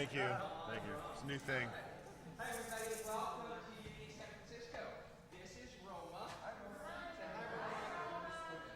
Thank you. Thank you. It's a new thing. Hi, everybody. Welcome to UD San Francisco. This is Roma. Say hi, Roma.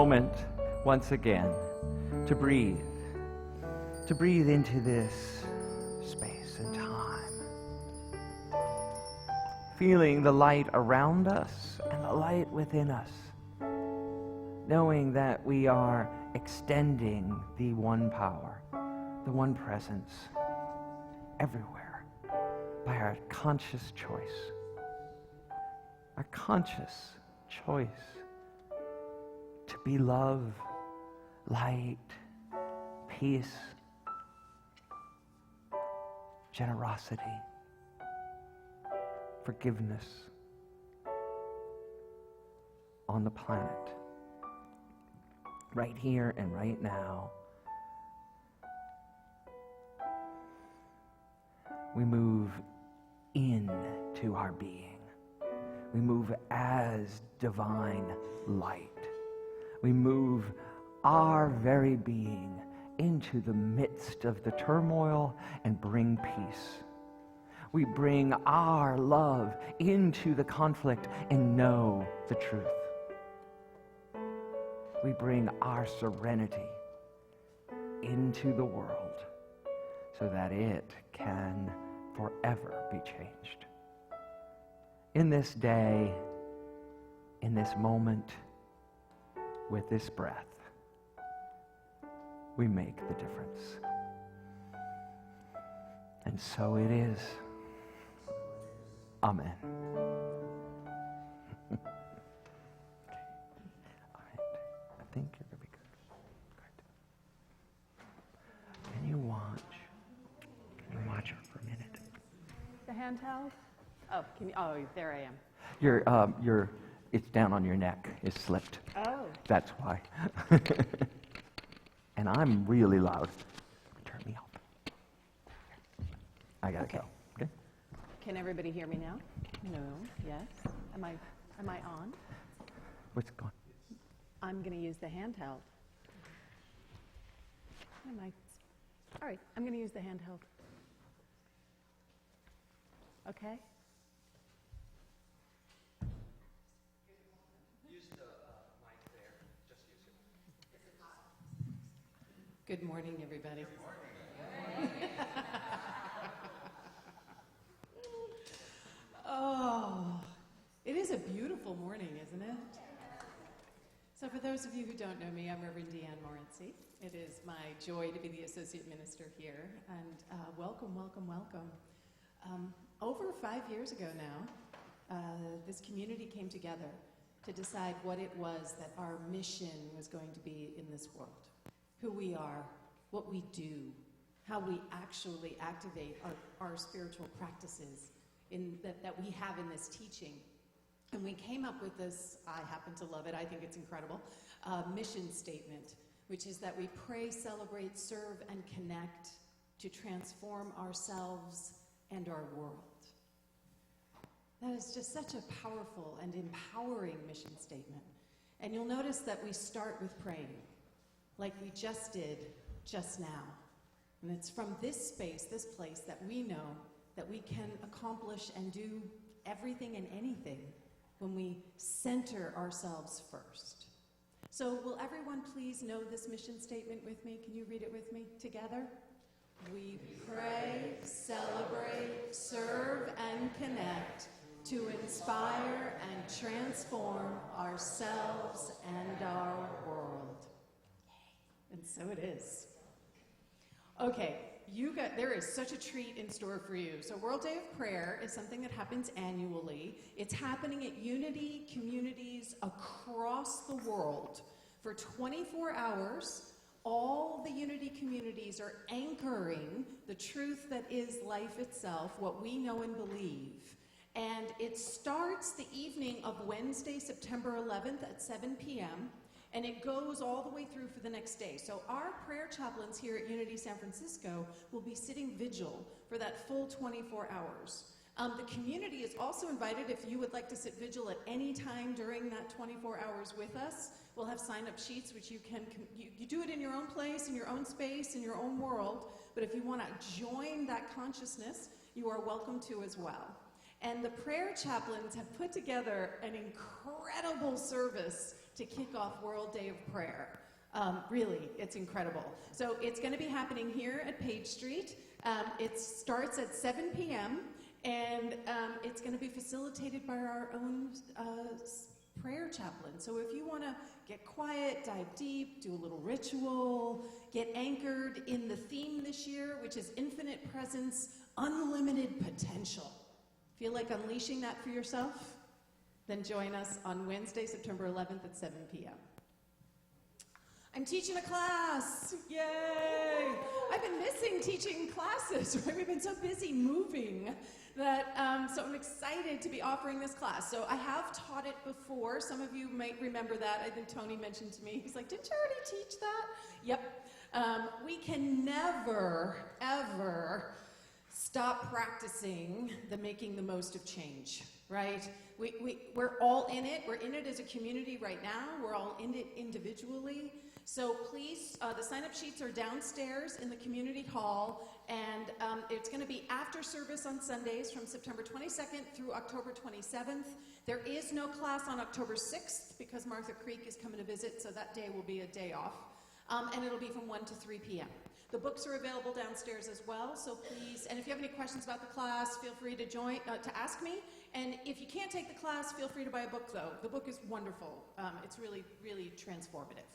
moment once again to breathe into this space and time, feeling the light around us and the light within us, knowing that we are extending the one power, the one presence everywhere by our conscious choice. Our conscious choice to be love, light, peace, generosity, forgiveness on the planet, right here and right now. We move into our being. We move as divine light. We move our very being into the midst of the turmoil and bring peace. We bring our love into the conflict and know the truth. We bring our serenity into the world so that it can forever be changed. In this day, in this moment, with this breath, we make the difference. And so it is. Amen. Okay. All right. I think you're going to be good. Good. Can you watch her for a minute? The handheld? Oh, there I am. It's down on your neck. It's slipped. Oh. That's why. And I'm really loud. Turn me up. I gotta go. Okay. Can everybody hear me now? No. Yes. Am I on? What's going? I'm going to use the handheld. All right. I'm going to use the handheld. Okay. Good morning, everybody. Good morning. Oh, it is a beautiful morning, isn't it? So for those of you who don't know me, I'm Reverend Deanne Morency. It is my joy to be the associate minister here, and welcome, welcome, welcome. Over 5 years ago now, this community came together to decide what it was that our mission was going to be in this world. Who we are, what we do, how we actually activate our spiritual practices that we have in this teaching. And we came up with this, I happen to love it, I think it's incredible, mission statement, which is that we pray, celebrate, serve, and connect to transform ourselves and our world. That is just such a powerful and empowering mission statement. And you'll notice that we start with praying, like we just did just now. And it's from this space, this place, that we know that we can accomplish and do everything and anything when we center ourselves first. So will everyone please know this mission statement with me? Can you read it with me together? We pray, celebrate, serve, and connect to inspire and transform ourselves and our world. And so it is. Okay, there is such a treat in store for you. So World Day of Prayer is something that happens annually. It's happening at Unity communities across the world for 24 hours. All the Unity communities are anchoring the truth that is life itself, what we know and believe. And it starts the evening of Wednesday, September 11th at 7 p.m., and it goes all the way through for the next day. So our prayer chaplains here at Unity San Francisco will be sitting vigil for that full 24 hours. The community is also invited if you would like to sit vigil at any time during that 24 hours with us. We'll have sign-up sheets which you can, you do it in your own place, in your own space, in your own world, but if you want to join that consciousness, you are welcome to as well. And the prayer chaplains have put together an incredible service to kick off World Day of Prayer. Really, it's incredible. So it's going to be happening here at Page Street. It starts at 7 p.m., and it's going to be facilitated by our own prayer chaplain. So if you want to get quiet, dive deep, do a little ritual, get anchored in the theme this year, which is infinite presence, unlimited potential. Feel like unleashing that for yourself? Then join us on Wednesday, September 11th at 7 p.m. I'm teaching a class. Yay! I've been missing teaching classes, right? We've been so busy moving that, so I'm excited to be offering this class. So I have taught it before. Some of you might remember that. I think Tony mentioned to me, he's like, didn't you already teach that? Yep. We can never, ever stop practicing the making the most of change, right? We're all in it. We're in it as a community right now. We're all in it individually. So please, the sign-up sheets are downstairs in the community hall, and it's going to be after service on Sundays from September 22nd through October 27th. There is no class on October 6th because Martha Creek is coming to visit, so that day will be a day off. And it'll be from 1 to 3 p.m. The books are available downstairs as well, so please, and if you have any questions about the class, feel free to to ask me. And if you can't take the class, feel free to buy a book, though. The book is wonderful. It's really, really transformative.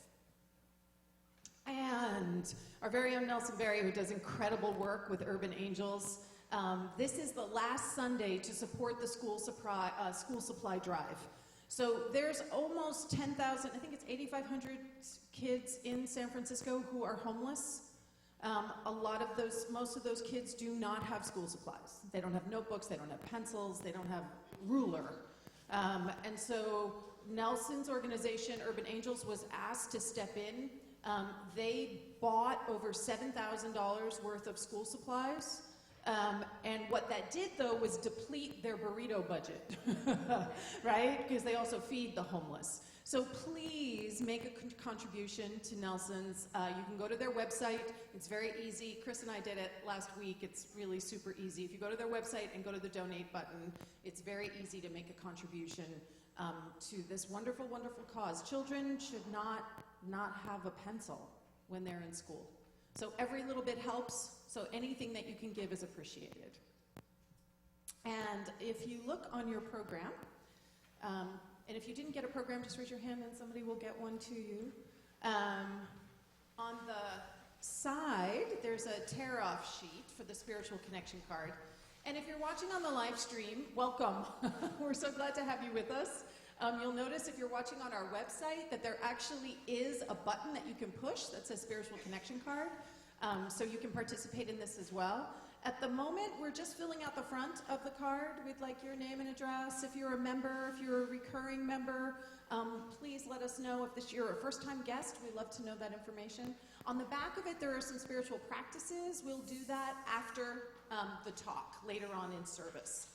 And our very own Nelson Berry, who does incredible work with Urban Angels. This is the last Sunday to support the school supply drive. So there's almost 10,000, I think it's 8,500 kids in San Francisco who are homeless. Most of those kids do not have school supplies. They don't have notebooks, they don't have pencils, they don't have ruler. And so Nelson's organization, Urban Angels, was asked to step in. They bought over $7,000 worth of school supplies. And what that did, though, was deplete their burrito budget, right? Because they also feed the homeless. So please make a contribution to Nelson's. You can go to their website. It's very easy. Chris and I did it last week. It's really super easy. If you go to their website and go to the donate button, it's very easy to make a contribution to this wonderful, wonderful cause. Children should not have a pencil when they're in school. So every little bit helps. So anything that you can give is appreciated. And if you look on your program, and if you didn't get a program, just raise your hand and somebody will get one to you. On the side, there's a tear-off sheet for the spiritual connection card. And if you're watching on the live stream, welcome. We're so glad to have you with us. You'll notice if you're watching on our website that there actually is a button that you can push that says spiritual connection card. So you can participate in this as well. At the moment, we're just filling out the front of the card with like your name and address. If you're a member, if you're a recurring member, please let us know. If you're a first-time guest, we'd love to know that information. On the back of it, there are some spiritual practices. We'll do that after the talk, later on in service.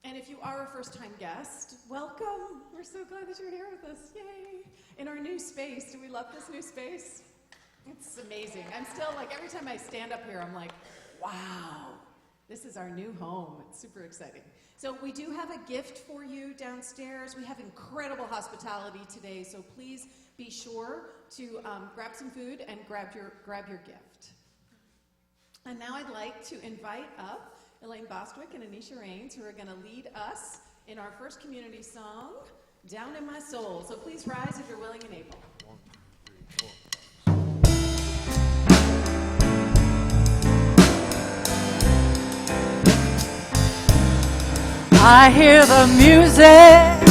And if you are a first-time guest, welcome. We're so glad that you're here with us. Yay! In our new space. Do we love this new space? It's amazing. I'm still like, every time I stand up here, I'm like, wow, this is our new home. It's super exciting. So we do have a gift for you downstairs. We have incredible hospitality today, so please be sure to grab some food and grab your gift. And now I'd like to invite up Elaine Bostwick and Anisha Rains, who are going to lead us in our first community song, Down in My Soul. So please rise if you're willing and able. 1, 2, 3, 4. I hear the music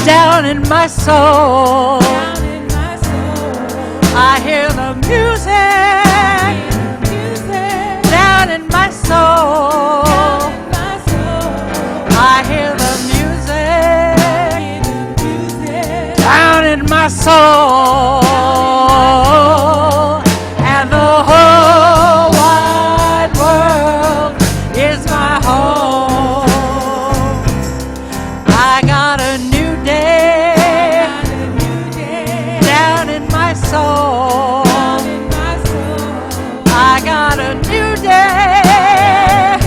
down in my soul. I hear the music down in my soul. I hear the music down in my soul. And the whole wide world is my home. I got a new day down in my soul. I got a new day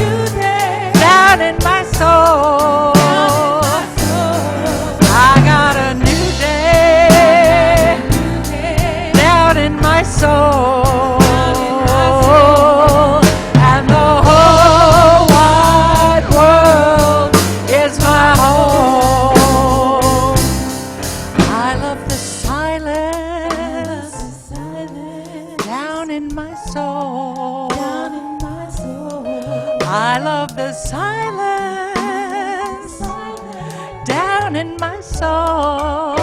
down in my soul. I my soul, and the whole wide world is my home. I love the silence down in my soul. I love the silence down in my soul.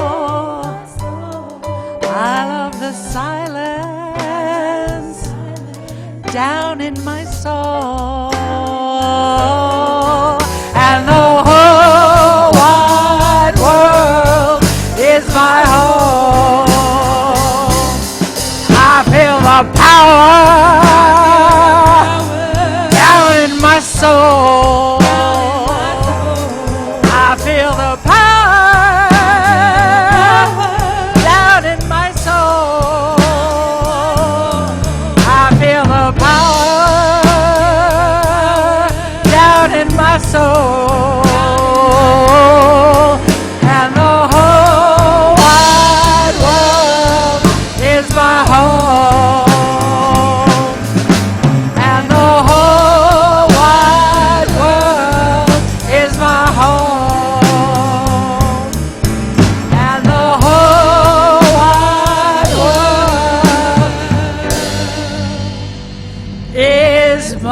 I love the silence down in my soul. And the whole wide world is my home. I feel the power down in my soul. I feel the power down in my soul. I feel the power down in my soul. And the whole wide world is my home. And the whole wide world is my home. And the whole wide world is my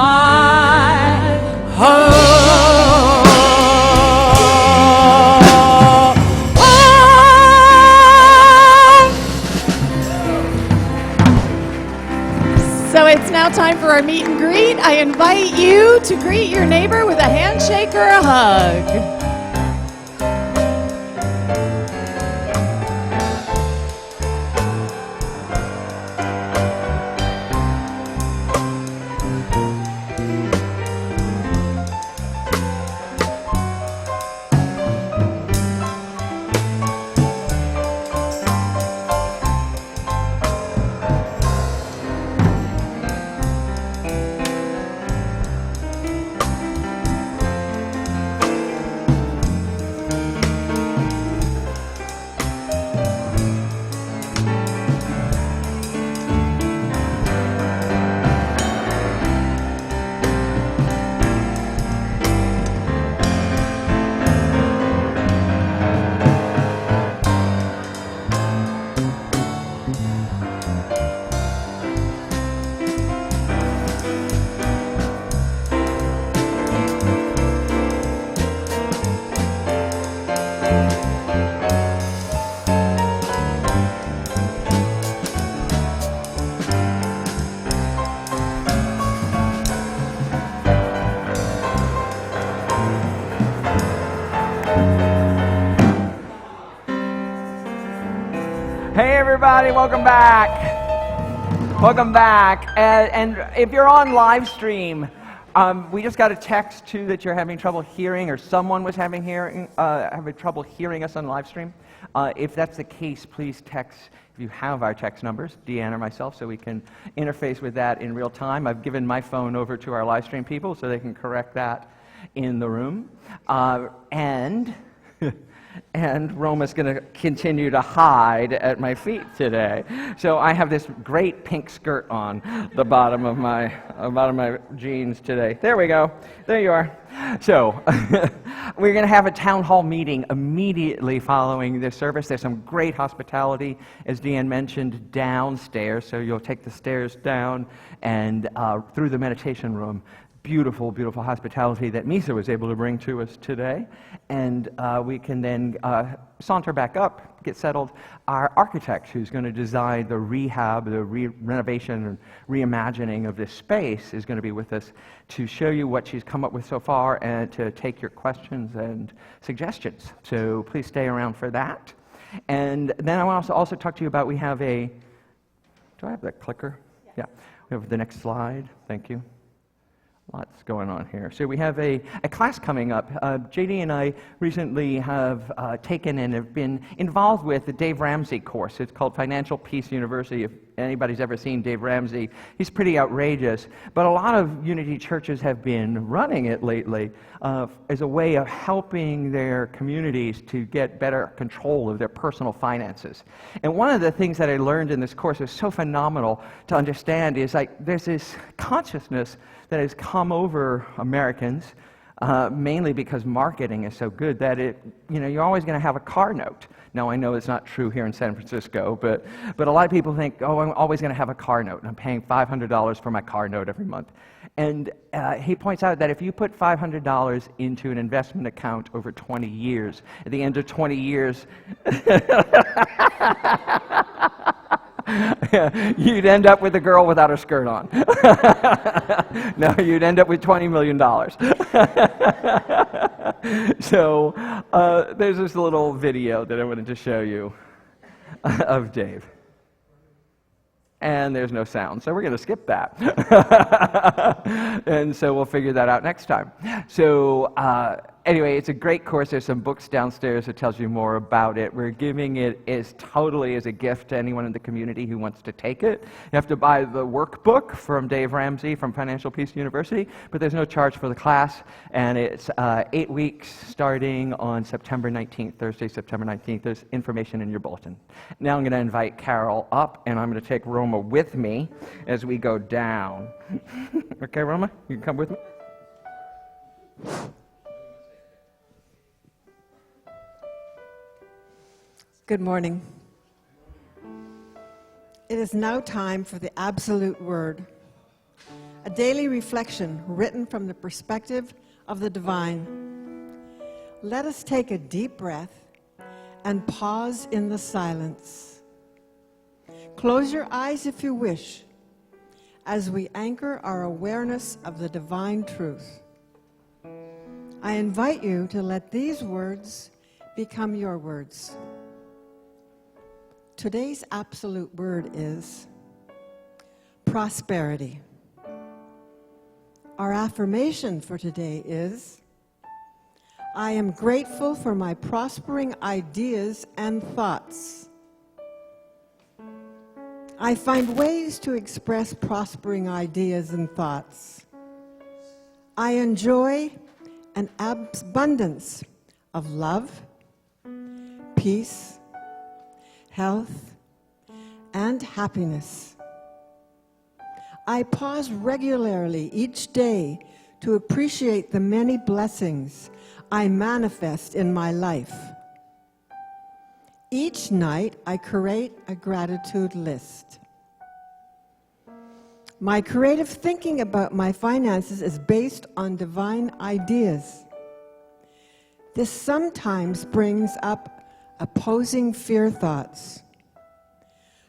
home. So it's now time for our meet and greet. I invite you to greet your neighbor with a handshake or a hug. Hey everybody, welcome back. Welcome back. And if you're on live stream, we just got a text too that you're having trouble hearing, or someone was having trouble hearing us on live stream. If that's the case, please text, if you have our text numbers, Deanne or myself, so we can interface with that in real time. I've given my phone over to our live stream people so they can correct that in the room. And Roma's going to continue to hide at my feet today. So I have this great pink skirt on the bottom of my jeans today. There we go. There you are. So we're going to have a town hall meeting immediately following this service. There's some great hospitality, as Deanne mentioned, downstairs. So you'll take the stairs down and through the meditation room. Beautiful, beautiful hospitality that Misa was able to bring to us today. And we can then saunter back up, get settled. Our architect, who's going to design the rehab, the renovation and reimagining of this space, is going to be with us to show you what she's come up with so far and to take your questions and suggestions. So please stay around for that. And then I want to also talk to you about, we have a, do I have that clicker? Yeah. We have the next slide. Thank you. Lots going on here. So we have a class coming up. JD and I recently have taken and have been involved with the Dave Ramsey course. It's called Financial Peace University. If anybody's ever seen Dave Ramsey, he's pretty outrageous. But a lot of Unity churches have been running it lately as a way of helping their communities to get better control of their personal finances. And one of the things that I learned in this course is so phenomenal to understand is like there's this consciousness that has come over Americans, mainly because marketing is so good that you're always going to have a car note. Now, I know it's not true here in San Francisco, but a lot of people think, oh, I'm always going to have a car note, and I'm paying $500 for my car note every month. And he points out that if you put $500 into an investment account over 20 years, at the end of 20 years, you'd end up with a girl without her skirt on. No, you'd end up with $20 million. So there's this little video that I wanted to show you of Dave. And there's no sound, so we're going to skip that. And so we'll figure that out next time. So anyway, it's a great course. There's some books downstairs that tells you more about it. We're giving it totally as a gift to anyone in the community who wants to take it. You have to buy the workbook from Dave Ramsey from Financial Peace University, but there's no charge for the class, and it's 8 weeks starting on September 19th, Thursday, September 19th. There's information in your bulletin. Now I'm going to invite Carol up, and I'm going to take Roma with me as we go down. Okay, Roma, you can come with me. Good morning. It is now time for the Absolute Word, a daily reflection written from the perspective of the divine. Let us take a deep breath and pause in the silence. Close your eyes if you wish, as we anchor our awareness of the divine truth. I invite you to let these words become your words. Today's absolute word is prosperity. Our affirmation for today is, I am grateful for my prospering ideas and thoughts. I find ways to express prospering ideas and thoughts. I enjoy an abundance of love, peace, health, and happiness. I pause regularly each day to appreciate the many blessings I manifest in my life. Each night, I create a gratitude list. My creative thinking about my finances is based on divine ideas. This sometimes brings up opposing fear thoughts.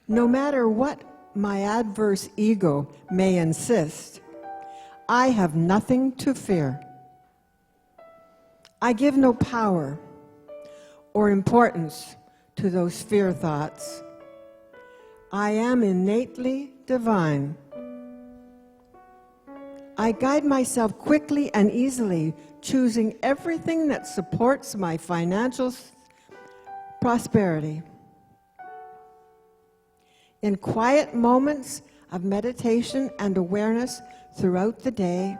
No matter what my adverse ego may insist, I have nothing to fear. I give no power or importance to those fear thoughts. I am innately divine. I guide myself quickly and easily, choosing everything that supports my financial prosperity. In quiet moments of meditation and awareness throughout the day,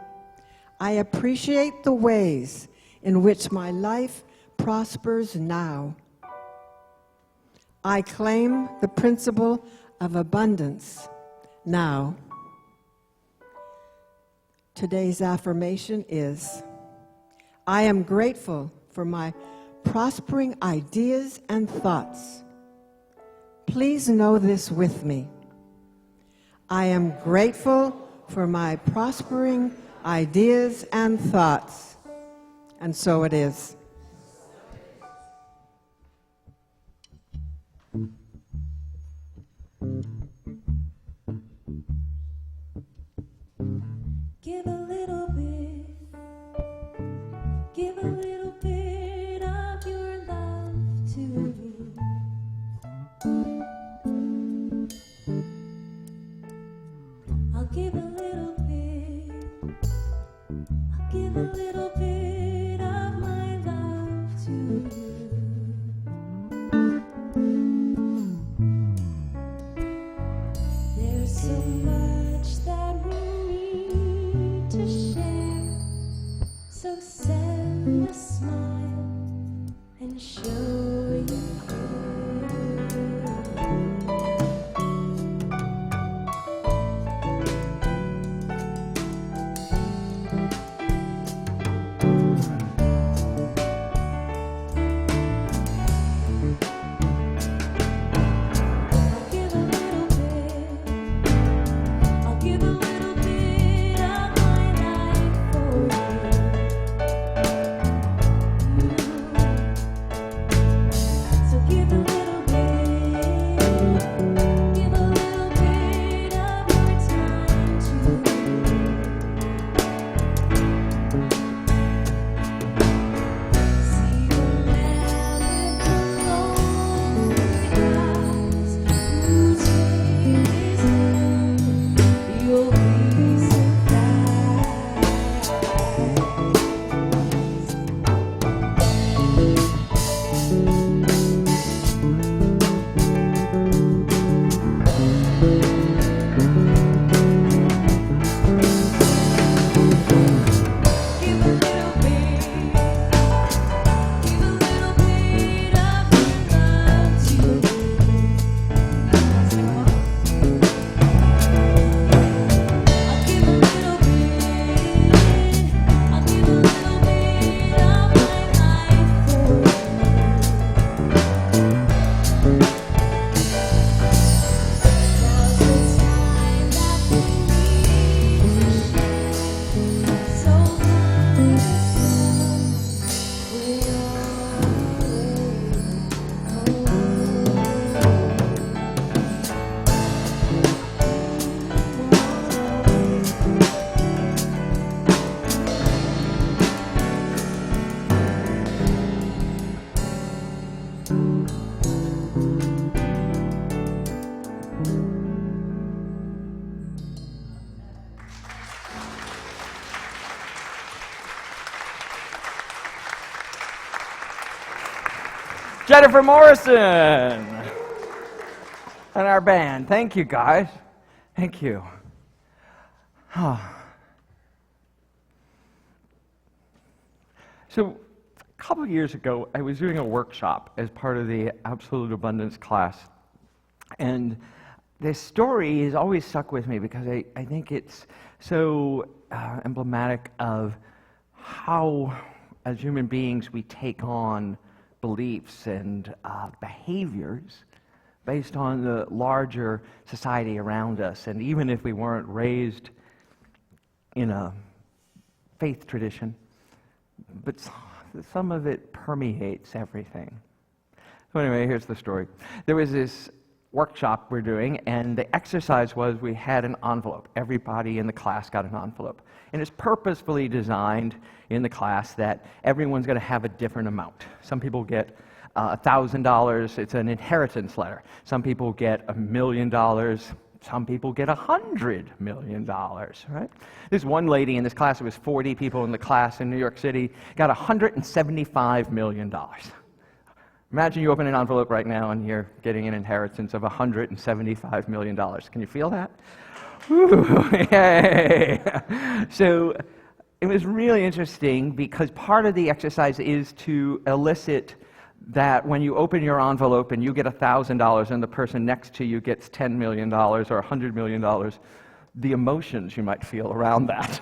I appreciate the ways in which my life prospers now. I claim the principle of abundance now. Today's affirmation is, I am grateful for my prospering ideas and thoughts. Please know this with me. I am grateful for my prospering ideas and thoughts. And so it is. Give a little bit, give a little bit of your love to me. I'll give a little bit, so much that we need to share. So send a smile and show you I'll give a little bit of my life for you. So give a little bit of your time to me. See the man with the lonely eyes who take his hand. You'll be give a little bit of your love to me. I'll give a little bit of my life for you. Now's the time that we need to share. So Jennifer Morrison and our band. Thank you, guys. Thank you. So, a couple of years ago, I was doing a workshop as part of the Absolute Abundance class. And this story has always stuck with me because I think it's so emblematic of how, as human beings, we take on beliefs and behaviors based on the larger society around us. And even if we weren't raised in a faith tradition, but some of it permeates everything. So anyway, here's the story. There was this workshop we're doing, and the exercise was we had an envelope. Everybody in the class got an envelope. And it's purposefully designed in the class that everyone's going to have a different amount. Some people get $1,000. It's an inheritance letter. Some people get $1 million. Some people get $100 million, right? This one lady in this class, it was 40 people in the class in New York City, got $175 million. Imagine you open an envelope right now and you're getting an inheritance of $175 million. Can you feel that? Woo, yay! So it was really interesting because part of the exercise is to elicit that when you open your envelope and you get $1,000 and the person next to you gets $10 million or $100 million, the emotions you might feel around that.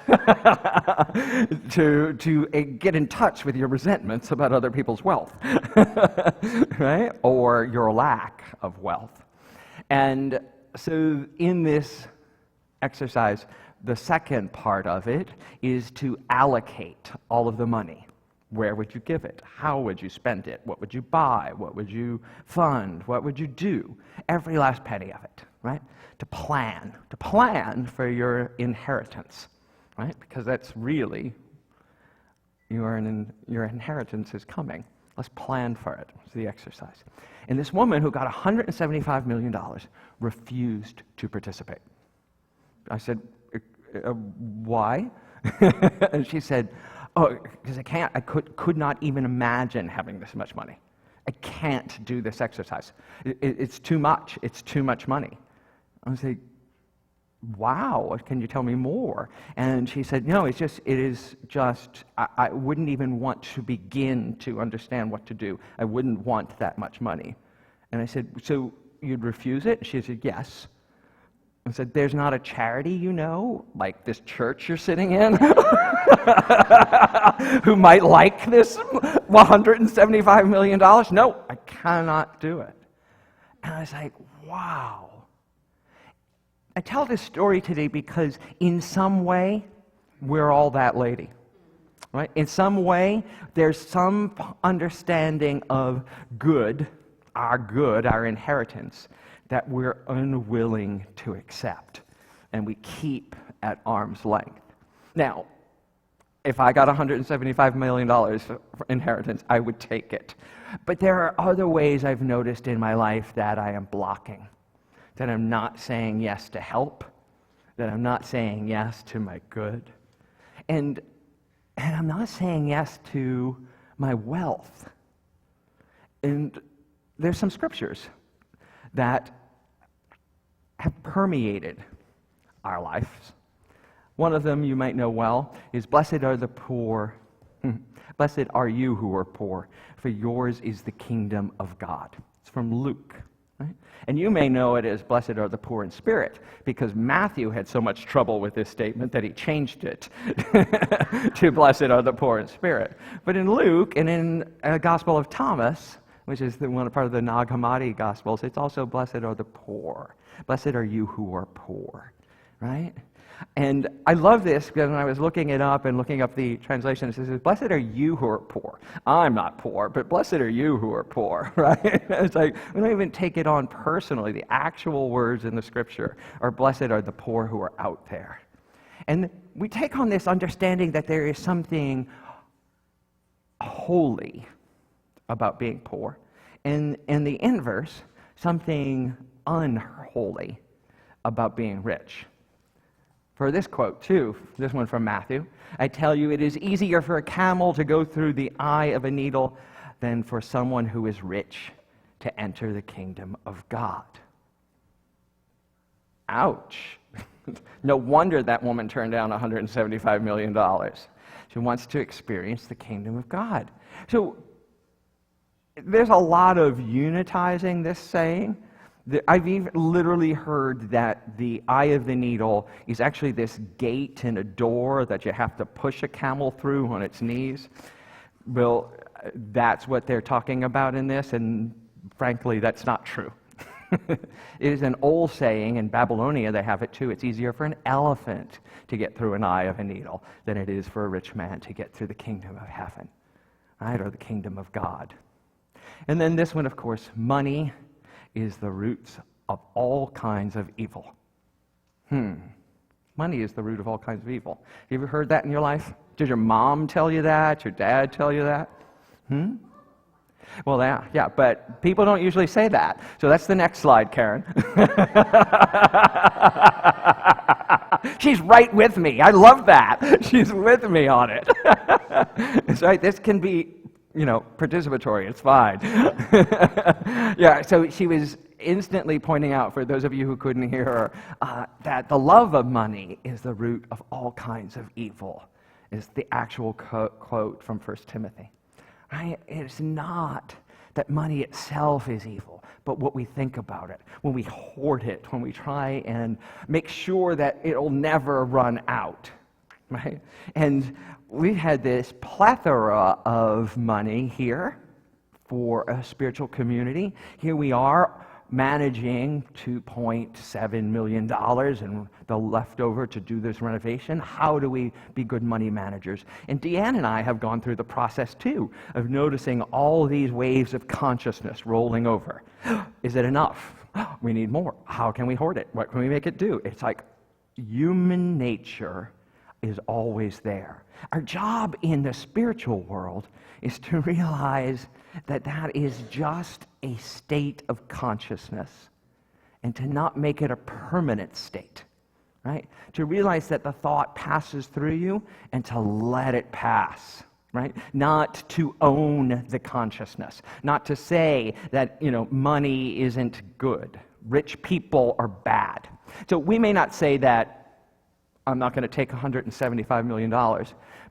to get in touch with your resentments about other people's wealth, right? Or your lack of wealth. And so in this exercise, the second part of it is to allocate all of the money. Where would you give it? How would you spend it? What would you buy? What would you fund? What would you do? Every last penny of it, right? To plan for your inheritance, right? Because that's really, your inheritance is coming. Let's plan for it. It's the exercise. And this woman who got $175 million refused to participate. I said, why? And she said, oh, because I could not even imagine having this much money. I can't do this exercise. It's too much. It's too much money. I was like, wow, can you tell me more? And she said, no, it is just, I wouldn't even want to begin to understand what to do. I wouldn't want that much money. And I said, so you'd refuse it? She said, yes. I said, there's not a charity, like this church you're sitting in, who might like this $175 million? No, I cannot do it. And I was like, wow. I tell this story today because in some way, we're all that lady, right? In some way, there's some understanding of our inheritance, that we're unwilling to accept, and we keep at arm's length. Now, if I got $175 million for inheritance, I would take it. But there are other ways I've noticed in my life that I am blocking, that I'm not saying yes to help, that I'm not saying yes to my good, and I'm not saying yes to my wealth. And there's some scriptures that have permeated our lives. One of them you might know well is, blessed are the poor, blessed are you who are poor, for yours is the kingdom of God. It's from Luke. Right? And you may know it as blessed are the poor in spirit, because Matthew had so much trouble with this statement that he changed it to blessed are the poor in spirit. But in Luke and in the Gospel of Thomas, which is one part of the Nag Hammadi Gospels, it's also blessed are the poor. Blessed are you who are poor, right? And I love this because when I was looking it up and looking up the translation, it says, blessed are you who are poor. I'm not poor, but blessed are you who are poor, right? It's like, we don't even take it on personally. The actual words in the scripture are, blessed are the poor who are out there. And we take on this understanding that there is something holy about being poor, and in the inverse, something unholy about being rich. For this quote, too, this one from Matthew, I tell you, it is easier for a camel to go through the eye of a needle than for someone who is rich to enter the kingdom of God. Ouch. No wonder that woman turned down $175 million. She wants to experience the kingdom of God. So there's a lot of unitizing this saying. I've even literally heard that the eye of the needle is actually this gate and a door that you have to push a camel through on its knees. Well, that's what they're talking about in this, and frankly, that's not true. It is an old saying. In Babylonia, they have it too. It's easier for an elephant to get through an eye of a needle than it is for a rich man to get through the kingdom of heaven, right, or the kingdom of God. And then this one, of course, money is the root of all kinds of evil. Money is the root of all kinds of evil. You ever heard that in your life? Did your mom tell you that? Your dad tell you that? Well, yeah, but people don't usually say that. So that's the next slide, Karen. She's right with me. I love that. She's with me on it. That's right. This can be, participatory. It's fine. Yeah, so she was instantly pointing out, for those of you who couldn't hear her, that the love of money is the root of all kinds of evil, is the actual quote from 1 Timothy. Right? It's not that money itself is evil, but what we think about it, when we hoard it, when we try and make sure that it'll never run out, right? And we've had this plethora of money here for a spiritual community. Here we are managing $2.7 million and the leftover to do this renovation. How do we be good money managers? And Deanne and I have gone through the process too of noticing all these waves of consciousness rolling over. Is it enough? We need more. How can we hoard it? What can we make it do? It's like human nature is always there. Our job in the spiritual world is to realize that that is just a state of consciousness and to not make it a permanent state, right? To realize that the thought passes through you and to let it pass, right? Not to own the consciousness, not to say that, money isn't good. Rich people are bad. So we may not say that I'm not going to take $175 million,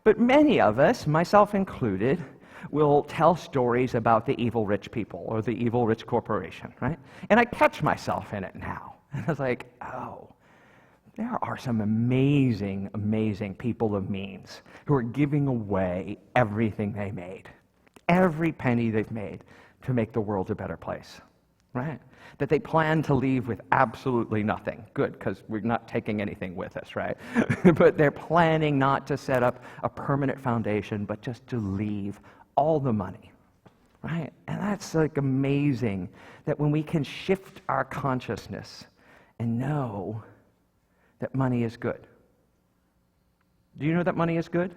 but many of us, myself included, will tell stories about the evil rich people or the evil rich corporation, right? And I catch myself in it now. And I was like, oh, there are some amazing, amazing people of means who are giving away everything they made, every penny they've made to make the world a better place, right? That they plan to leave with absolutely nothing. Good, because we're not taking anything with us, right? But they're planning not to set up a permanent foundation, but just to leave all the money, right? And that's like amazing that when we can shift our consciousness and know that money is good. Do you know that money is good?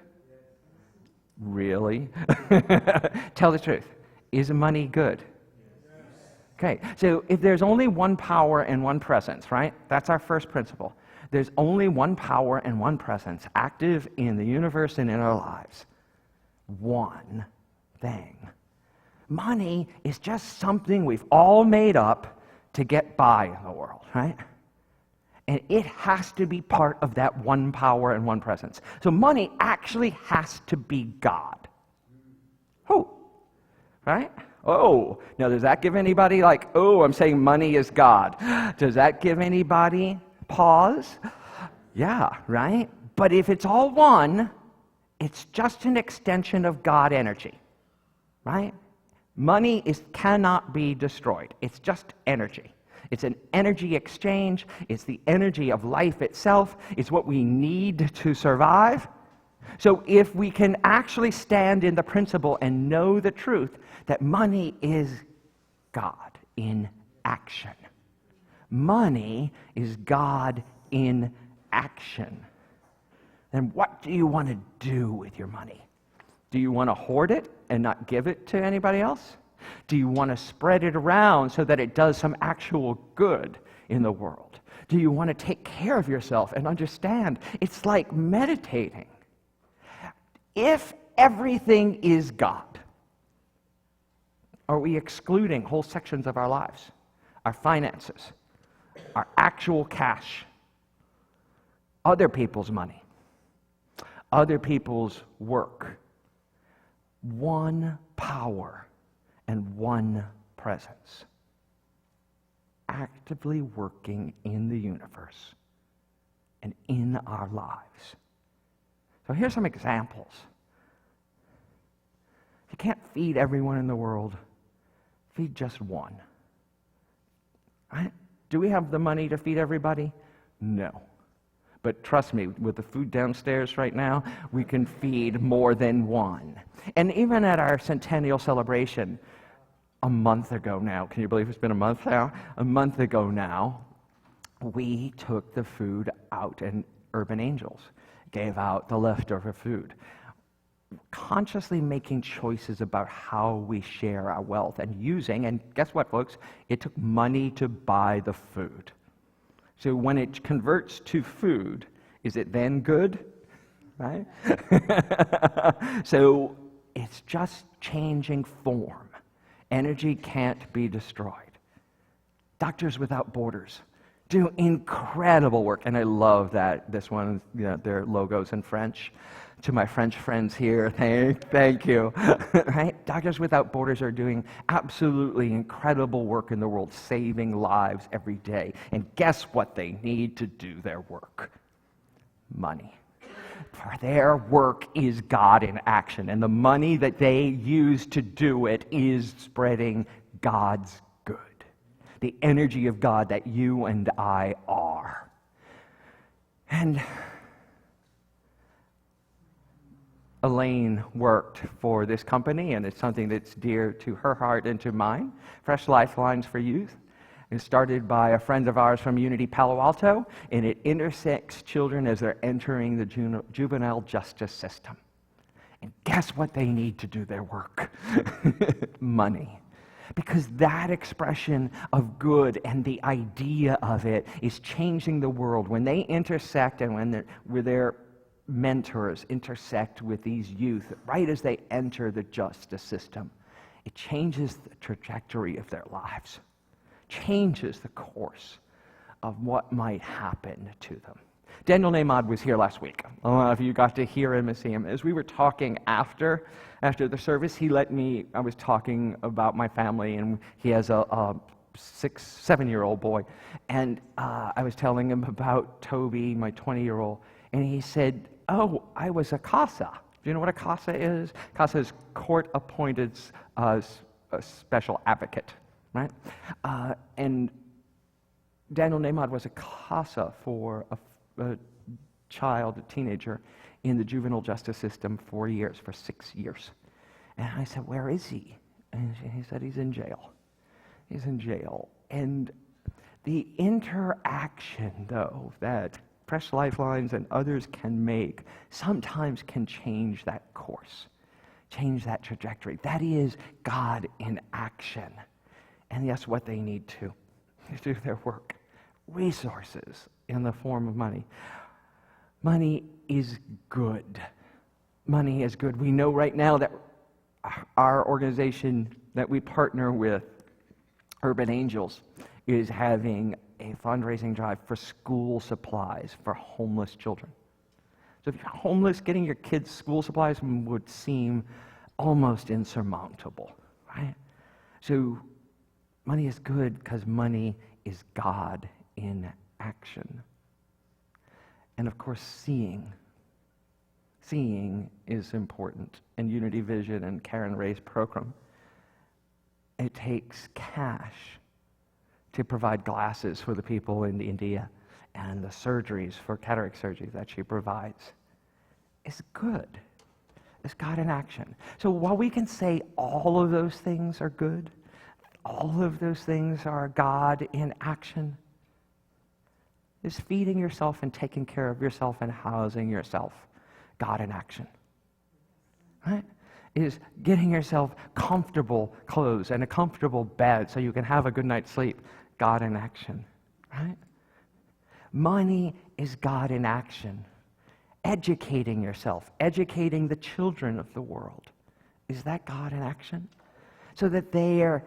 Really? Tell the truth. Is money good? Okay, so if there's only one power and one presence, right? That's our first principle. There's only one power and one presence active in the universe and in our lives. One thing. Money is just something we've all made up to get by in the world, right? And it has to be part of that one power and one presence. So money actually has to be God. Oh, right? Oh, now does that give anybody like, oh, I'm saying money is God. Does that give anybody pause? Yeah, right? But if it's all one, it's just an extension of God energy, right? Money cannot be destroyed. It's just energy. It's an energy exchange. It's the energy of life itself. It's what we need to survive. So if we can actually stand in the principle and know the truth that money is God in action. Money is God in action. Then what do you want to do with your money? Do you want to hoard it and not give it to anybody else? Do you want to spread it around so that it does some actual good in the world? Do you want to take care of yourself and understand? It's like meditating. If everything is God, are we excluding whole sections of our lives? Our finances, our actual cash, other people's money, other people's work. One power and one presence, actively working in the universe and in our lives. So here's some examples. If you can't feed everyone in the world, feed just one. Right? Do we have the money to feed everybody? No. But trust me, with the food downstairs right now, we can feed more than one. And even at our centennial celebration, a month ago now, can you believe it's been a month now? A month ago now, we took the food out, and Urban Angels gave out the leftover food. Consciously making choices about how we share our wealth and using, and guess what, folks? It took money to buy the food. So when it converts to food, is it then good? Right? So it's just changing form. Energy can't be destroyed. Doctors Without Borders do incredible work, and I love that this one, their logo's in French. To my French friends here, thank you. Right? Doctors Without Borders are doing absolutely incredible work in the world, saving lives every day. And guess what they need to do their work? Money. For their work is God in action, and the money that they use to do it is spreading God's good. The energy of God that you and I are. And Elaine worked for this company, and it's something that's dear to her heart and to mine. Fresh Lifelines for Youth. It's started by a friend of ours from Unity Palo Alto, and it intersects children as they're entering the juvenile justice system. And guess what they need to do their work? Money. Because that expression of good and the idea of it is changing the world. When they intersect and when their mentors intersect with these youth, right as they enter the justice system, it changes the trajectory of their lives, changes the course of what might happen to them. Daniel Nahmad was here last week. A lot of you got to hear him and see him. As we were talking after the service, I was talking about my family, and he has a 7-year-old boy. And I was telling him about Toby, my 20-year-old, and he said, "Oh, I was a CASA." Do you know what a CASA is? CASA is court-appointed special advocate, right? And Daniel Nahmad was a CASA for a child, a teenager, in the juvenile justice system for 6 years. And I said, "Where is he?" And he said, "He's in jail." He's in jail. And the interaction, though, that Fresh Lifelines and others can make sometimes can change that course, change that trajectory. That is God in action. And yes, what they need to do their work. Resources in the form of money. Money is good. Money is good. We know right now that our organization that we partner with, Urban Angels, is having a fundraising drive for school supplies for homeless children. So if you're homeless, getting your kids school supplies would seem almost insurmountable, right? So money is good because money is God in action. And of course, seeing is important. In Unity Vision and Karen Ray's program, it takes cash to provide glasses for the people in India and the surgeries for cataract surgery that she provides. It's good. It's God in action. So while we can say all of those things are good, all of those things are God in action, is feeding yourself and taking care of yourself and housing yourself God in action. Right? Is getting yourself comfortable clothes and a comfortable bed so you can have a good night's sleep, God in action, right? Money is God in action. Educating yourself, educating the children of the world, is that God in action? So that they are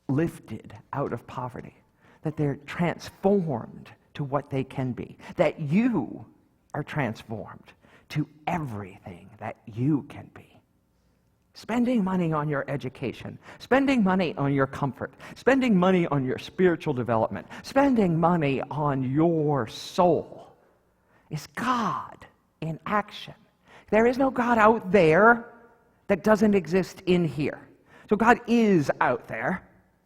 lifted out of poverty, that they're transformed to what they can be, that you are transformed to everything that you can be. Spending money on your education, spending money on your comfort, spending money on your spiritual development, spending money on your soul is God in action. There is no God out there that doesn't exist in here. So God is out there.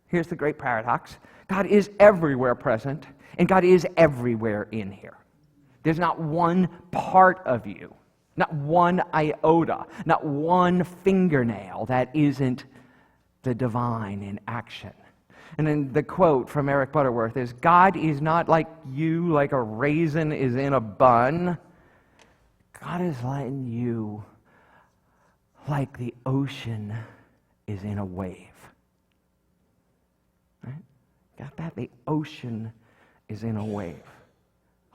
Here's the great paradox. God is everywhere present, and God is everywhere in here. There's not one part of you, not one iota, not one fingernail that isn't the divine in action. And then the quote from Eric Butterworth is, God is not like you, like a raisin is in a bun. God is letting you like the ocean is in a wave. Right? Got that? The ocean is in a wave.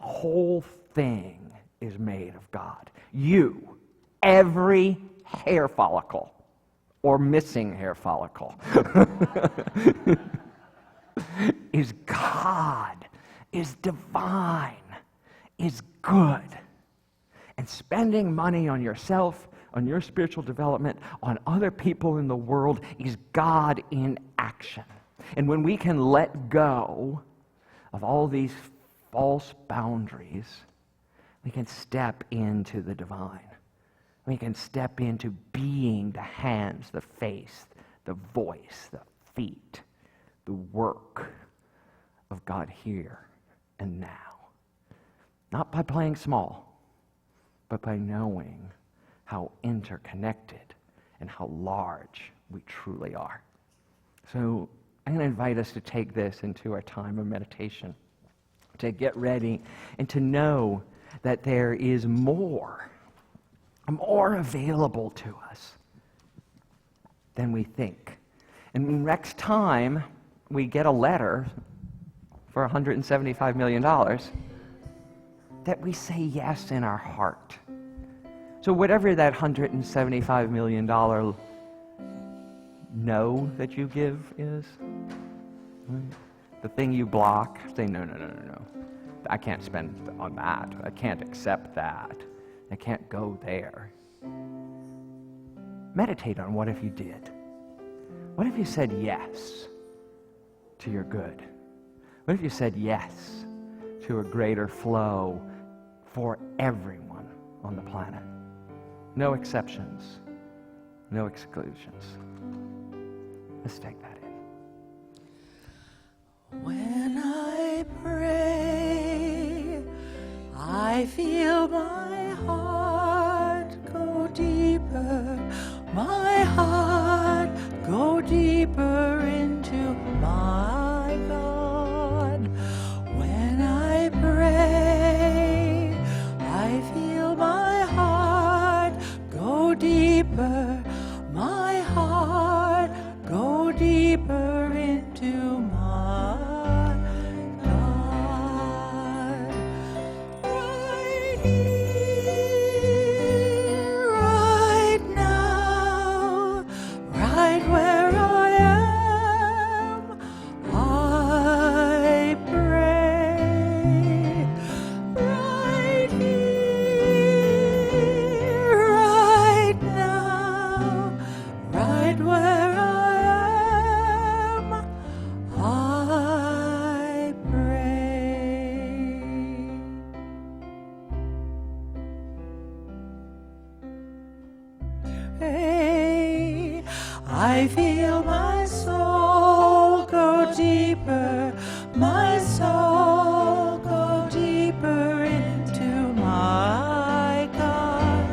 The whole thing is made of God. You, every hair follicle or missing hair follicle is God, is divine, is good. And spending money on yourself, on your spiritual development, on other people in the world is God in action. And when we can let go of all these false boundaries, we can step into the divine. We can step into being the hands, the face, the voice, the feet, the work of God here and now. Not by playing small, but by knowing how interconnected and how large we truly are. So I'm going to invite us to take this into our time of meditation, to get ready and to know that there is more available to us than we think. And next time we get a letter for $175 million, that we say yes in our heart. So whatever that $175 million no that you give is, The thing you block, say, no, no, no, no, no. I can't spend on that. I can't accept that. I can't go there. Meditate on what if you did. What if you said yes to your good? What if you said yes to a greater flow for everyone on the planet? No exceptions, no exclusions. Let's take that in. When I pray, I feel my heart go deeper, my heart go deeper into my God. When I pray, I feel my heart go deeper, my heart go deeper into my God. Right here, right now, right where I am, I pray. Right here, right now, right where I am, I pray. Hey, I feel my soul go deeper, my soul go deeper into my God.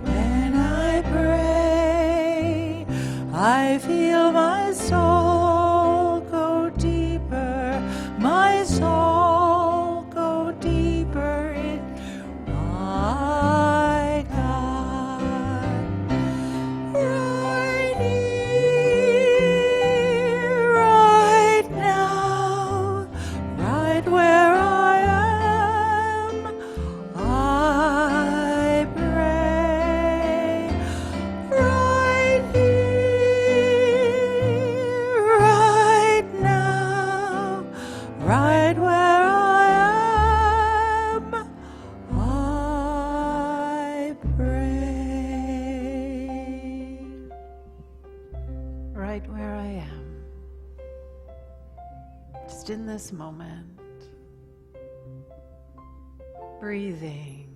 When I pray, I feel my soul go deeper, my soul go deeper into my God. Right here, right now, right where I am, I pray. Right here, right now, right where I am, I pray. Right where I am, just in this moment, breathing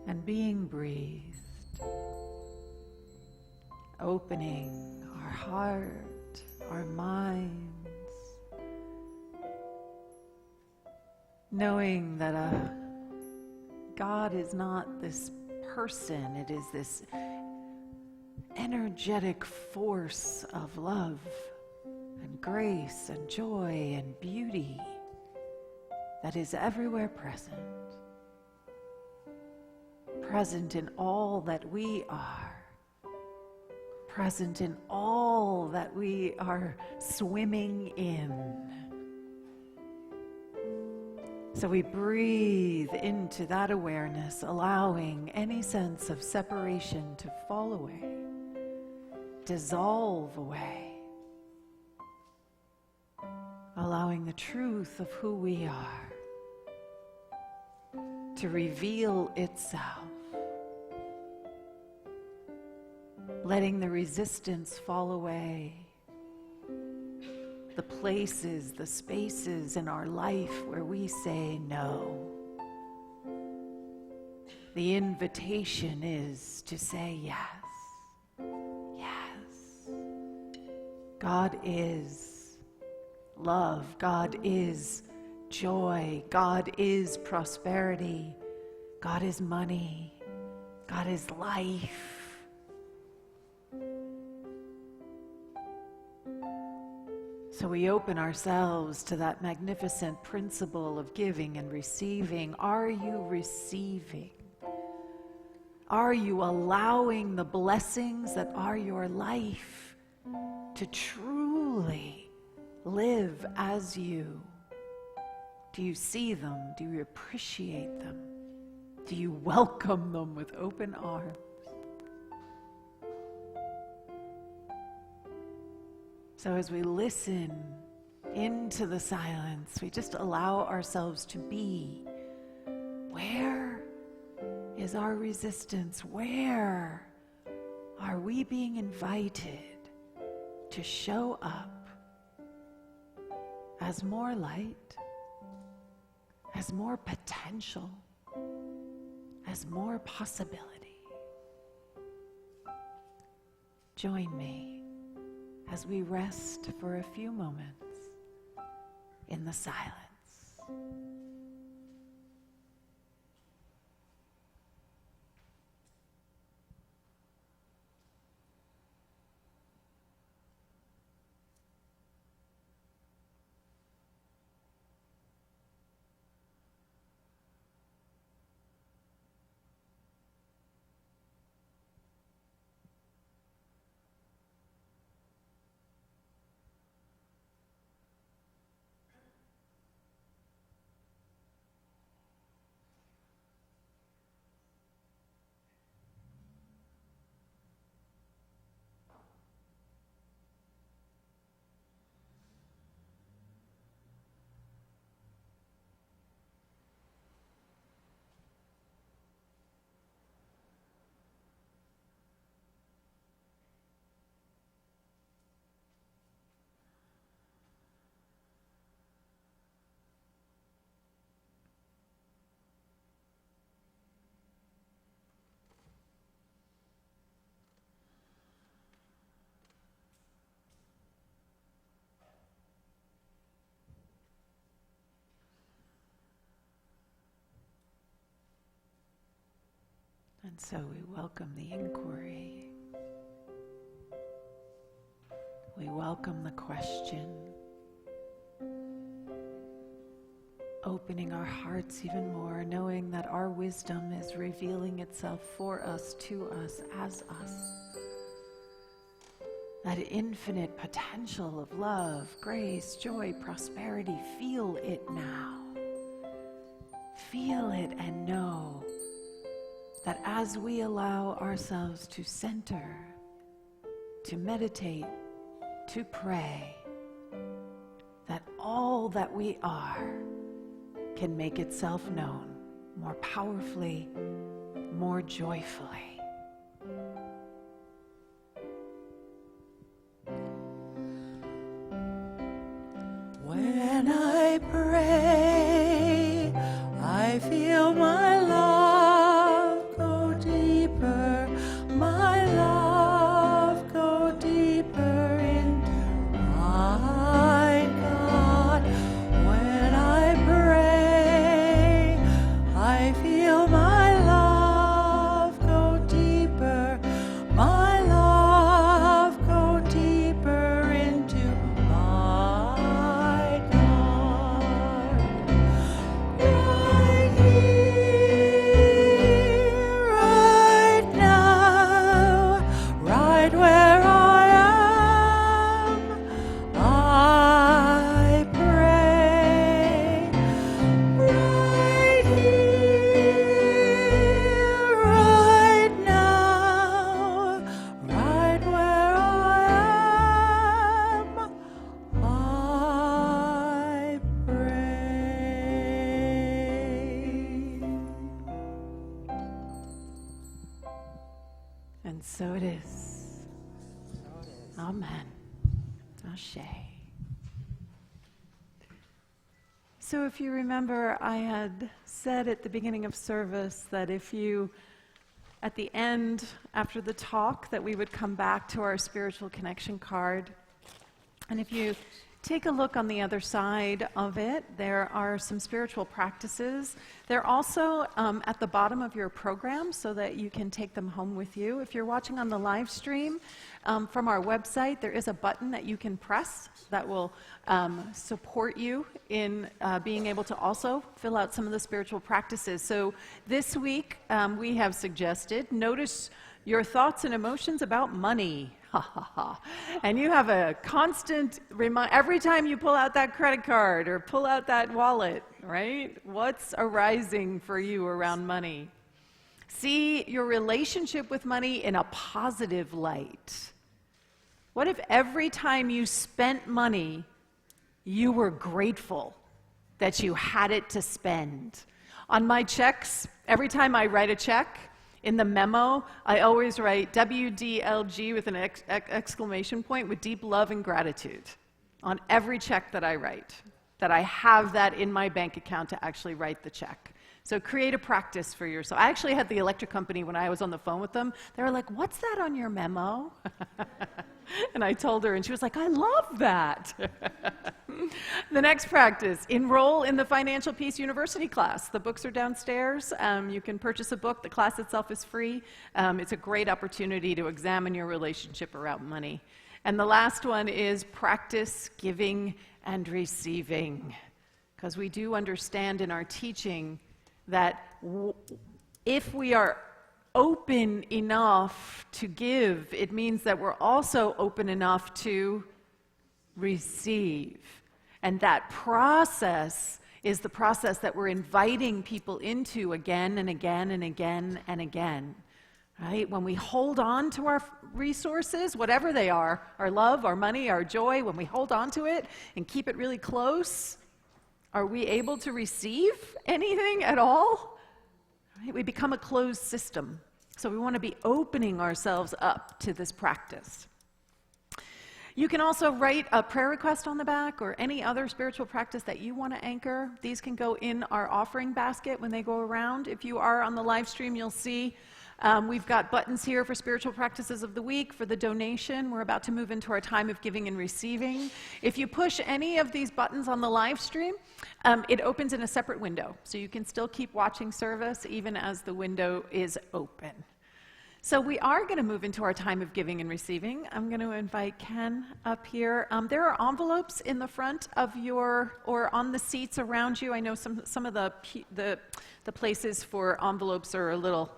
and being breathed, opening our heart, our minds, knowing that God is not this person, it is this energetic force of love and grace and joy and beauty that is everywhere present, present in all that we are, present in all that we are swimming in. So we breathe into that awareness, allowing any sense of separation to fall away, dissolve away, allowing the truth of who we are to reveal itself, letting the resistance fall away, the places, the spaces in our life where we say no. The invitation is to say yes. Yes. God is love. God is joy. God is prosperity. God is money. God is life. So we open ourselves to that magnificent principle of giving and receiving. Are you receiving? Are you allowing the blessings that are your life to truly live as you? Do you see them? Do you appreciate them? Do you welcome them with open arms? So as we listen into the silence. We just allow ourselves to be. Where is our resistance? Where are we being invited to show up as more light, as more potential, as more possibility? Join me as we rest for a few moments in the silence. And so we welcome the inquiry. We welcome the question. Opening our hearts even more, knowing that our wisdom is revealing itself for us, to us, as us. That infinite potential of love, grace, joy, prosperity, feel it now. Feel it and know that as we allow ourselves to center, to meditate, to pray, that all that we are can make itself known more powerfully, more joyfully. When I pray, I feel my love go deeper, my love go deeper into my God. When I pray, I feel my love go deeper, my love go deeper into my God. Right here, right now, right where I am, I pray. Right here, right now, right where I am, I pray. And so it is. Amen. Ashe. So if you remember, I had said at the beginning of service that if you, at the end, after the talk, that we would come back to our spiritual connection card. And if you take a look on the other side of it, there are some spiritual practices. They're also at the bottom of your program so that you can take them home with you. If you're watching on the live stream from our website, there is a button that you can press that will support you in being able to also fill out some of the spiritual practices. So this week we have suggested, notice your thoughts and emotions about money. And you have a constant every time you pull out that credit card or pull out that wallet, right? What's arising for you around money? See your relationship with money in a positive light. What if every time you spent money, You were grateful that you had it to spend. On my checks, every time I write a check, in the memo, I always write WDLG with an exclamation point with deep love and gratitude on every check that I write, that I have that in my bank account to actually write the check. So create a practice for yourself. I actually had the electric company, when I was on the phone with them, they were like, "What's that on your memo?" And I told her, and she was like, "I love that." The next practice, enroll in the Financial Peace University class. The books are downstairs. You can purchase a book. The class itself is free. It's a great opportunity to examine your relationship around money. And the last one is practice giving and receiving. Because we do understand in our teaching that if we are open enough to give, it means that we're also open enough to receive. And that process is the process that we're inviting people into again and again and again and again. Right? When we hold on to our resources, whatever they are, our love, our money, our joy, when we hold on to it and keep it really close, are we able to receive anything at all? Right? We become a closed system. So we want to be opening ourselves up to this practice. You can also write a prayer request on the back or any other spiritual practice that you want to anchor. These can go in our offering basket when they go around. If you are on the live stream, you'll see we've got buttons here for spiritual practices of the week, for the donation. We're about to move into our time of giving and receiving. If you push any of these buttons on the live stream, it opens in a separate window. So you can still keep watching service even as the window is open. So we are going to move into our time of giving and receiving. I'm going to invite Ken up here. There are envelopes in the front of your, or on the seats around you. I know some of the places for envelopes are a little,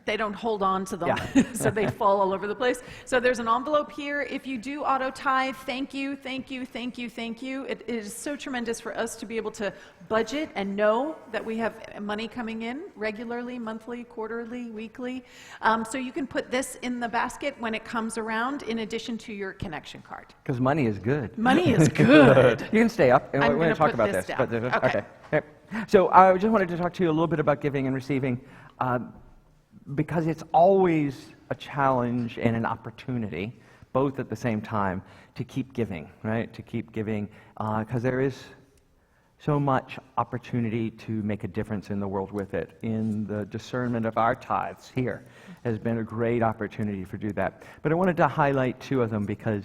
they don't hold on to them, so they fall all over the place. So there's an envelope here. If you do auto tithe, thank you, thank you, thank you, thank you. It is so tremendous for us to be able to budget and know that we have money coming in regularly, monthly, quarterly, weekly. So you can put this in the basket when it comes around in addition to your connection card. Because money is good. Money is good. You can stay up, and I'm we're going to gonna talk put about this this. down. Okay. Okay. So I just wanted to talk to you a little bit about giving and receiving, because it's always a challenge and an opportunity, both at the same time, to keep giving, right? To keep giving, because there is so much opportunity to make a difference in the world with it. In the discernment of our tithes here has been a great opportunity for do that. But I wanted to highlight two of them because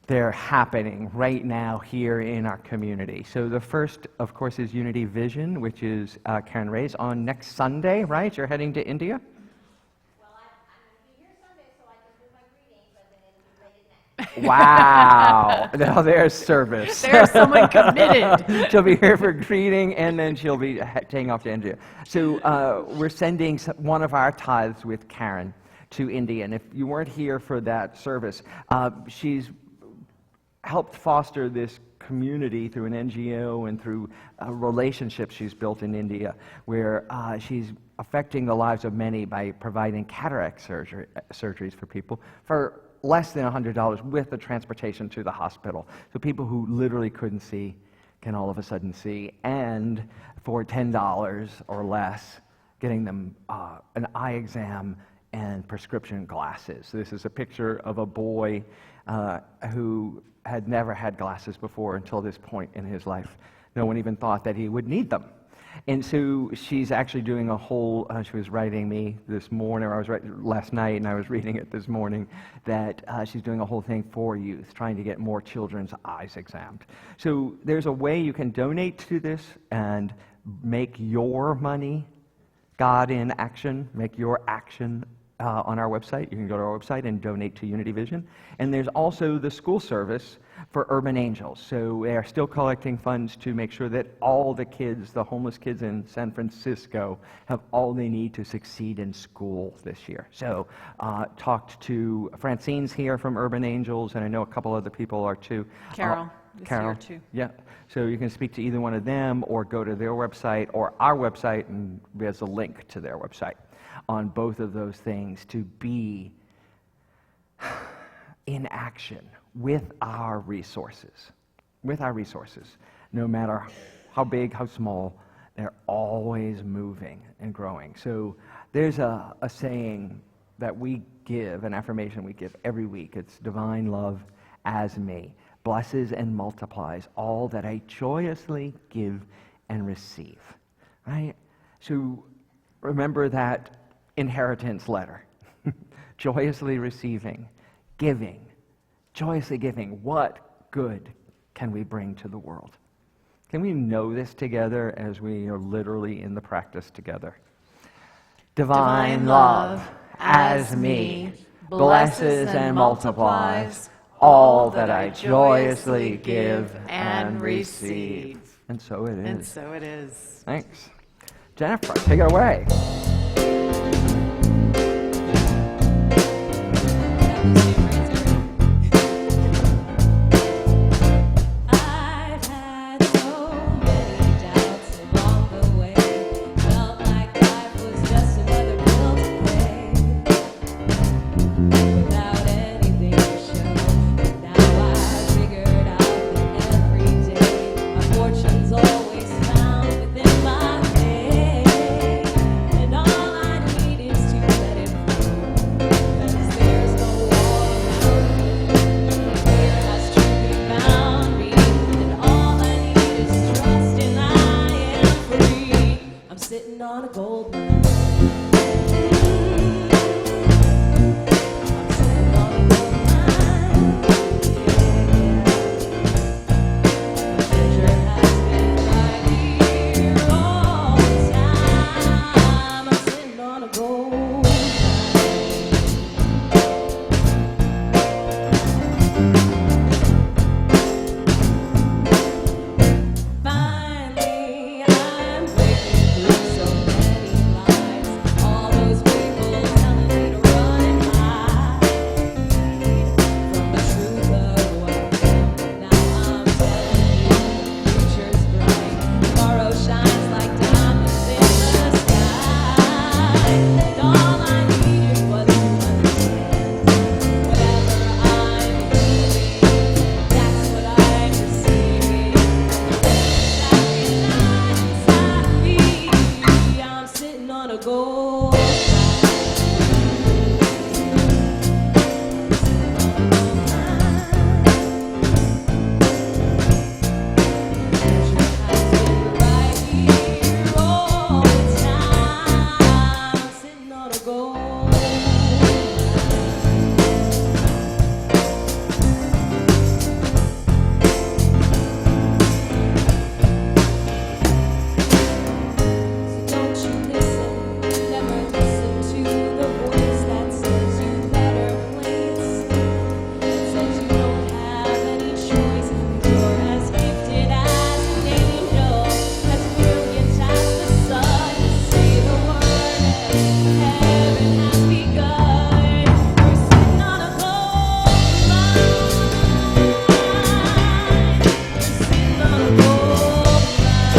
they're happening right now here in our community. So the first, of course, is Unity Vision, which is Karen Ray's on next Sunday, right? You're heading to India? Well, I'm going to be here Sunday so I can do my greetings, but then it'll be late at night. Wow. Now there's service. There's someone committed. She'll be here for greeting, and then she'll be taking off to India. So we're sending one of our tithes with Karen to India. And if you weren't here for that service, she's helped foster this community through an NGO and through relationships she's built in India, where she's affecting the lives of many by providing cataract surgeries for people for less than $100 with the transportation to the hospital. So people who literally couldn't see can all of a sudden see, and for $10 or less, getting them an eye exam and prescription glasses. So this is a picture of a boy who had never had glasses before until this point in his life. No one even thought that he would need them. And so she's actually doing a whole, she was writing me this morning, or I was writing last night, and I was reading it this morning, that she's doing a whole thing for youth, trying to get more children's eyes examined. So there's a way you can donate to this and make your money God in action, make your action on our website. You can go to our website and donate to Unity Vision. And there's also the school service for Urban Angels. So they are still collecting funds to make sure that all the kids, the homeless kids in San Francisco, have all they need to succeed in school this year. So talked to Francine's here from Urban Angels, and I know a couple other people are too. Carol is Carol, here too. Yeah. So you can speak to either one of them or go to their website or our website, and there's a link to their website on both of those things to be in action with our resources. With our resources. No matter how big, how small, they're always moving and growing. So there's a saying that we give, an affirmation we give every week. It's divine love as me, blesses and multiplies all that I joyously give and receive. Right? So remember that inheritance letter. Joyously receiving, giving, joyously giving. What good can we bring to the world? Can we know this together as we are literally in the practice together? Divine love as me blesses and multiplies all that I joyously give and receive. And so it is. And so it is. Thanks. Jennifer, take it away. I've had so many doubts along the way. Felt like life was just another bill to pay, without anything to show. Now I've figured out that every day my fortune's always found within my faith, and all I need is to let it flow. 'Cause there's no wall around me, fear has truly bound me, and all I need is trust, and I am free. I'm sitting on a gold mine. I'm sitting on a gold mine. The treasure has been right here all the time. I'm sitting on a gold mine. Finally, I'm breaking through so many lies. All those people telling me to run and hide from the truth of what I am. Now I'm telling you, the future's bright. Tomorrow shines like diamonds in the sky. And all I needed was to understand. Whatever I'm feeling, that's what I'm receiving. I'm sitting on a gold mine. Treasure has been right here all the time. I'm sitting on a gold mine. So don't you listen, never listen to the voice that says you better play it safe. It says you don't have any choice. You're as gifted as an angel, as brilliant as the sun. Say the word and heaven has begun. We're sitting on a gold mine. We're sitting on a gold mine.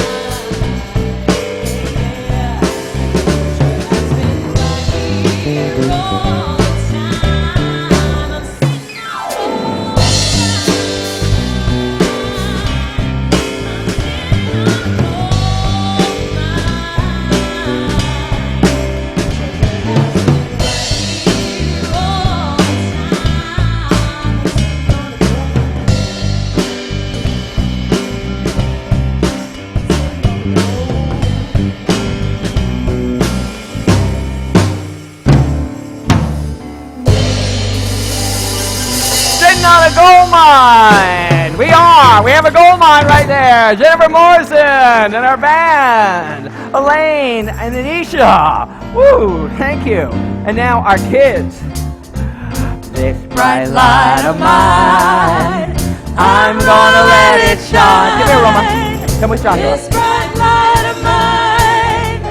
Sitting on a gold mine. We have a gold mine right there. Jennifer Morrison and our band. Elaine and Anisha. Woo, thank you. And now our kids. This bright light of mine, I'm gonna let it shine. Give me a Roma. Come with Joshua. This bright light of mine,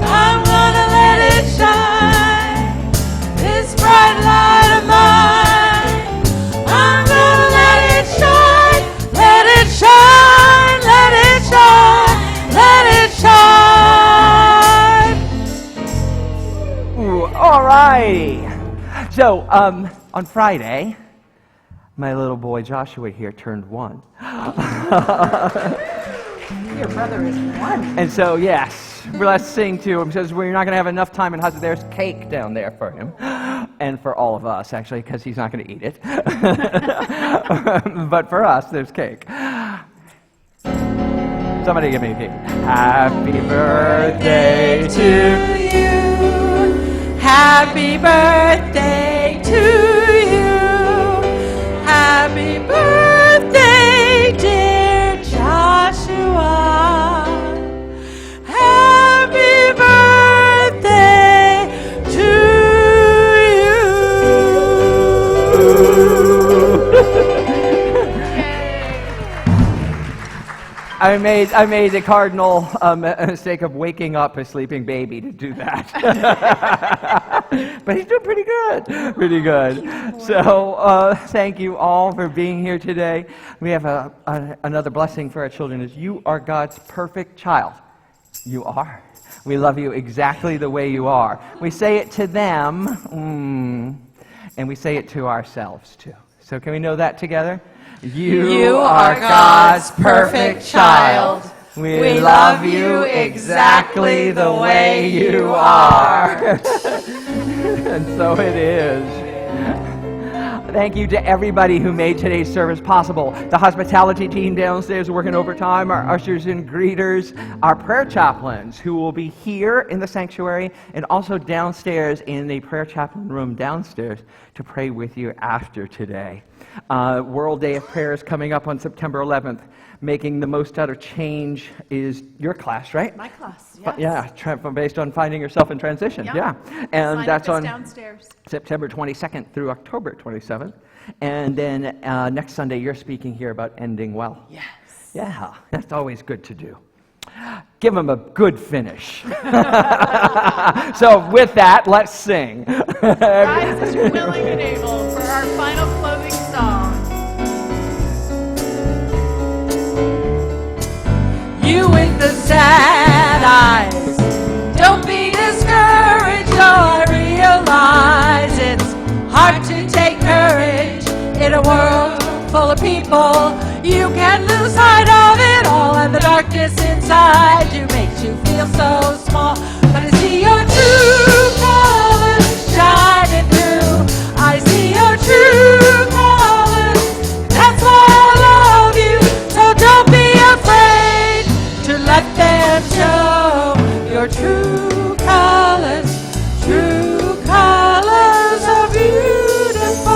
I'm gonna let it shine. This bright light of mine, I'm gonna let it shine. Let it shine, let it shine, let it shine. Ooh, all righty. So, on Friday, My little boy Joshua here turned 1. Your brother is 1. And so, yes, let's sing to him, because we're not going to have enough time in hospital. There's cake down there for him, and for all of us, actually, because he's not going to eat it. But for us, there's cake. Somebody give me a cake. Happy birthday to you. Happy birthday to you. Happy birthday, dear Joshua. Happy birthday to you. I made the cardinal mistake of waking up a sleeping baby to do that. But he's doing pretty good. So thank you all for being here today. We have another blessing for our children is you are God's perfect child. You are. We love you exactly the way you are. We say it to them, and we say it to ourselves too. So can we know that together? You are God's perfect child. We love you exactly the way you are. And so it is. Thank you to everybody who made today's service possible. The hospitality team downstairs working overtime, our ushers and greeters, our prayer chaplains who will be here in the sanctuary and also downstairs in the prayer chaplain room downstairs to pray with you after today. World Day of Prayer is coming up on September 11th. Making the most out of change is your class, right? My class, Yeah, based on finding yourself in transition. Yeah. And Sign that's up on is downstairs. September 22nd through October 27th. And then next Sunday, you're speaking here about ending well. Yes. Yeah, that's always good to do. Give them a good finish. So with that, let's sing. Rise as you're willing and able for our final closing song. You with the sad eyes, don't be discouraged. Oh, I realize it's hard to take courage in a world full of people. You can lose sight of it all, and the darkness inside you makes you feel so small. But I see your true colors shining through. I see your true colors. That's why I love you. So don't be afraid to let them show your true colors. True colors are beautiful,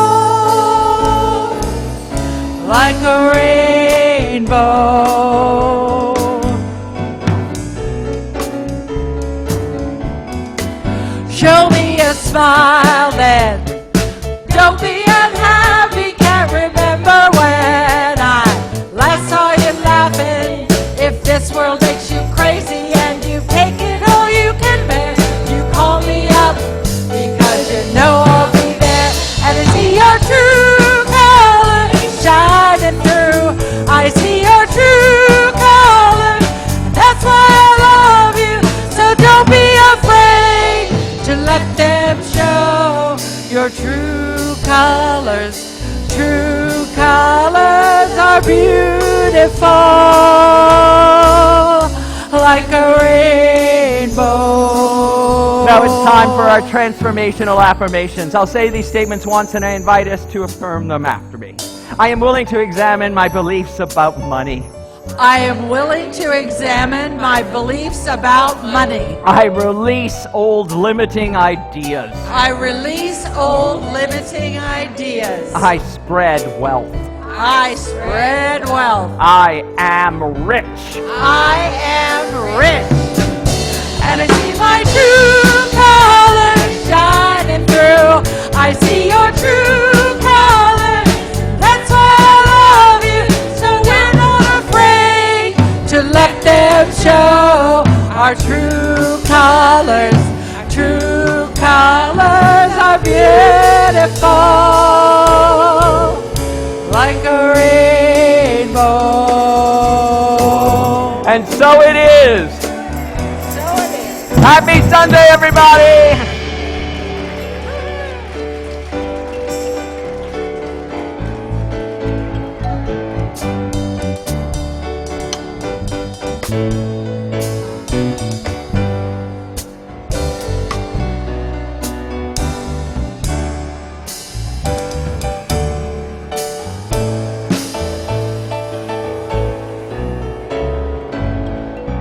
like a rainbow. Show me a smile then. Don't be unhappy. Can't remember when I last saw you laughing. If this world makes you crazy and you've taken all you can bear, you call me up because you know I'll be there. And I see your true colors shining through. I see your true colors. That's why I love you. So don't be afraid to let them show your true colors. True colors are beautiful, like a rainbow. Now it's time for our transformational affirmations. I'll say these statements once and I invite us to affirm them after me. I am willing to examine my beliefs about money. I am willing to examine my beliefs about money. I release old limiting ideas. I release old limiting ideas. I spread wealth. I spread wealth. I am rich. I am rich. And I see my true colors shining through. I see your true colors. That's why I love you. So we're not afraid to let them show our true colors. True colors are beautiful, like a rainbow. And so it is. Happy Sunday, everybody! Thank